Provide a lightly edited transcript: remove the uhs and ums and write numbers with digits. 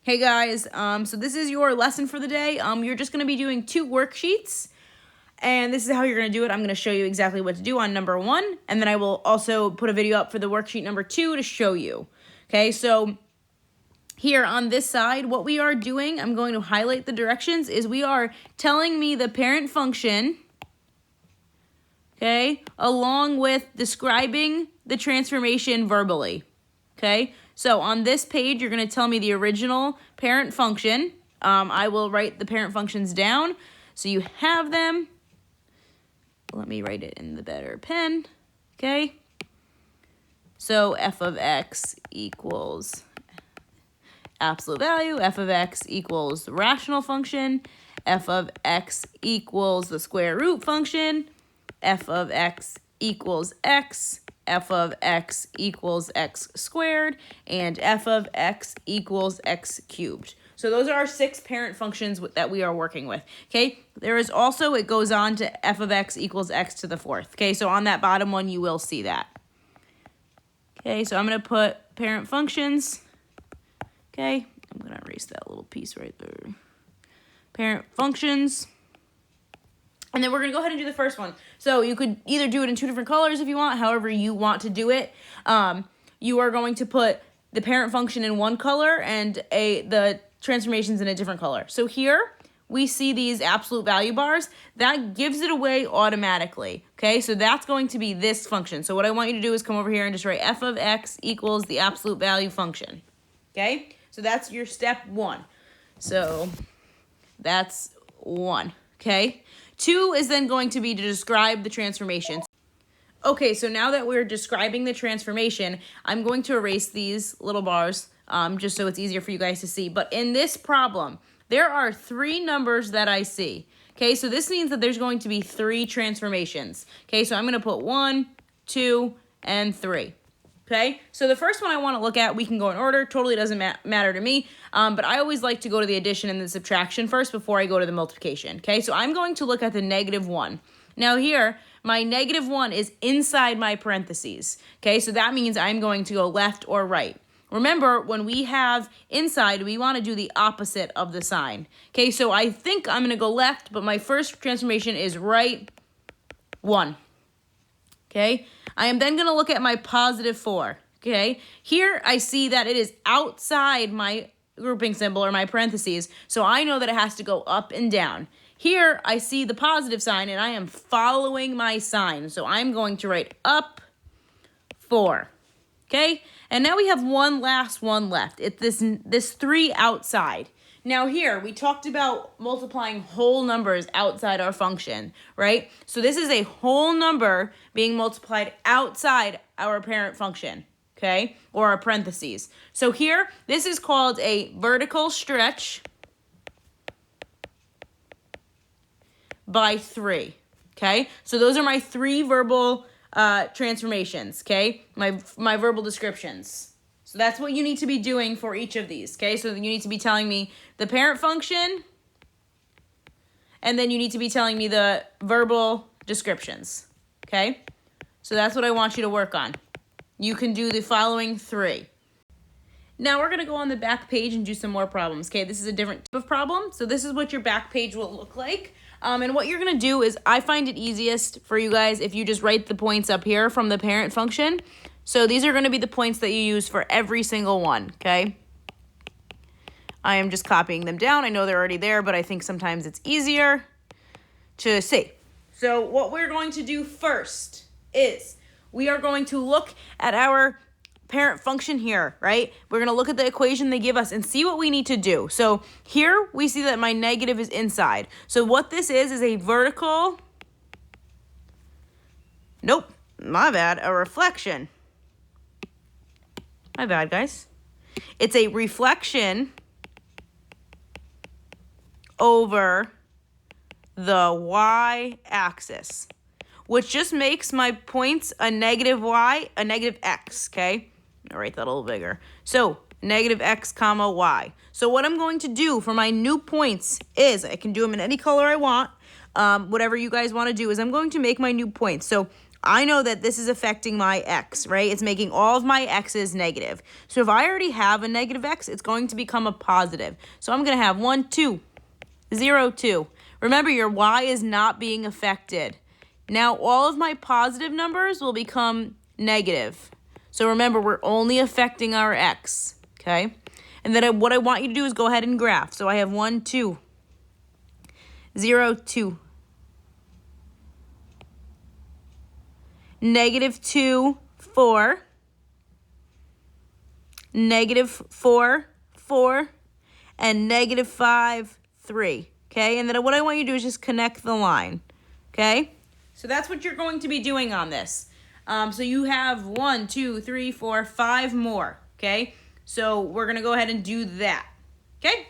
Hey guys, so this is your lesson for the day. You're just going to be doing 2 worksheets, and this is how you're going to do it. I'm going to show you exactly what to do on number 1, and then I will also put a video up for the worksheet number 2 to show you. Okay, so here on this side, what we are doing, I'm going to highlight the directions, is we are telling me the parent function, okay, along with describing the transformation verbally, okay? So on this page, you're going to tell me the original parent function. I will write the parent functions down so you have them. Let me write it in the better pen, okay? So f of x equals absolute value, f of x equals the rational function, f of x equals the square root function, f of x equals x, f of x equals x squared, and f of x equals x cubed. So those are our 6 parent functions that we are working with, okay? There is also, it goes on to f of x equals x to the 4th, okay? So on that bottom one, you will see that. Okay, so I'm going to put parent functions, okay? I'm going to erase that little piece right there. Parent functions. And then we're going to go ahead and do the first one. So you could either do it in 2 different colors if you want, however you want to do it. You are going to put the parent function in one color and the transformations in a different color. So here we see these absolute value bars. That gives it away automatically. Okay, so that's going to be this function. So what I want you to do is come over here and just write f of x equals the absolute value function. Okay, so that's your step 1. So that's 1. Okay. 2 is then going to be to describe the transformation. Okay, so now that we're describing the transformation, I'm going to erase these little bars just so it's easier for you guys to see. But in this problem, there are 3 numbers that I see. Okay, so this means that there's going to be 3 transformations. Okay, so I'm going to put 1, 2, and 3. Okay, so the first one I want to look at, we can go in order, totally doesn't matter to me, but I always like to go to the addition and the subtraction first before I go to the multiplication. Okay, so I'm going to look at the -1. Now here, my -1 is inside my parentheses. Okay, so that means I'm going to go left or right. Remember, when we have inside, we want to do the opposite of the sign. Okay, so I think I'm going to go left, but my first transformation is right 1. Okay, I am then going to look at my +4, okay? Here I see that it is outside my grouping symbol or my parentheses, so I know that it has to go up and down. Here I see the positive sign and I am following my sign, so I'm going to write up 4, okay? And now we have one last one left. It's this 3 outside. Now here, we talked about multiplying whole numbers outside our function, right? So this is a whole number being multiplied outside our parent function, okay? Or our parentheses. So here, this is called a vertical stretch by 3, okay? So those are my 3 verbal transformations, okay? My verbal descriptions. So that's what you need to be doing for each of these, okay? So you need to be telling me the parent function, and then you need to be telling me the verbal descriptions, okay? So that's what I want you to work on. You can do the following 3. Now we're going to go on the back page and do some more problems, okay? This is a different type of problem. So this is what your back page will look like. And what you're going to do is, I find it easiest for you guys if you just write the points up here from the parent function. So these are going to be the points that you use for every single one, okay? I am just copying them down. I know they're already there, but I think sometimes it's easier to see. So what we're going to do first is we are going to look at our parent function here, right? We're going to look at the equation they give us and see what we need to do. So here we see that my negative is inside. So what this is a vertical, nope, my bad, a reflection. My bad, guys. It's a reflection over the y-axis, which just makes my points a negative y, a negative x, okay? I'll write that a little bigger. So, negative x comma y. So what I'm going to do for my new points is, I can do them in any color I want, whatever you guys want to do, is I'm going to make my new points. So I know that this is affecting my x, right? It's making all of my x's negative. So if I already have a negative x, it's going to become a positive. So I'm going to have 1, 2, 0, 2. Remember, your y is not being affected. Now all of my positive numbers will become negative. So remember, we're only affecting our x, okay? And then what I want you to do is go ahead and graph. So I have 1, 2, 0, 2. Negative 2, 4. Negative 4, 4. And negative 5, 3. Okay? And then what I want you to do is just connect the line. Okay? So that's what you're going to be doing on this. So you have 1, 2, 3, 4, 5 more. Okay? So we're going to go ahead and do that. Okay?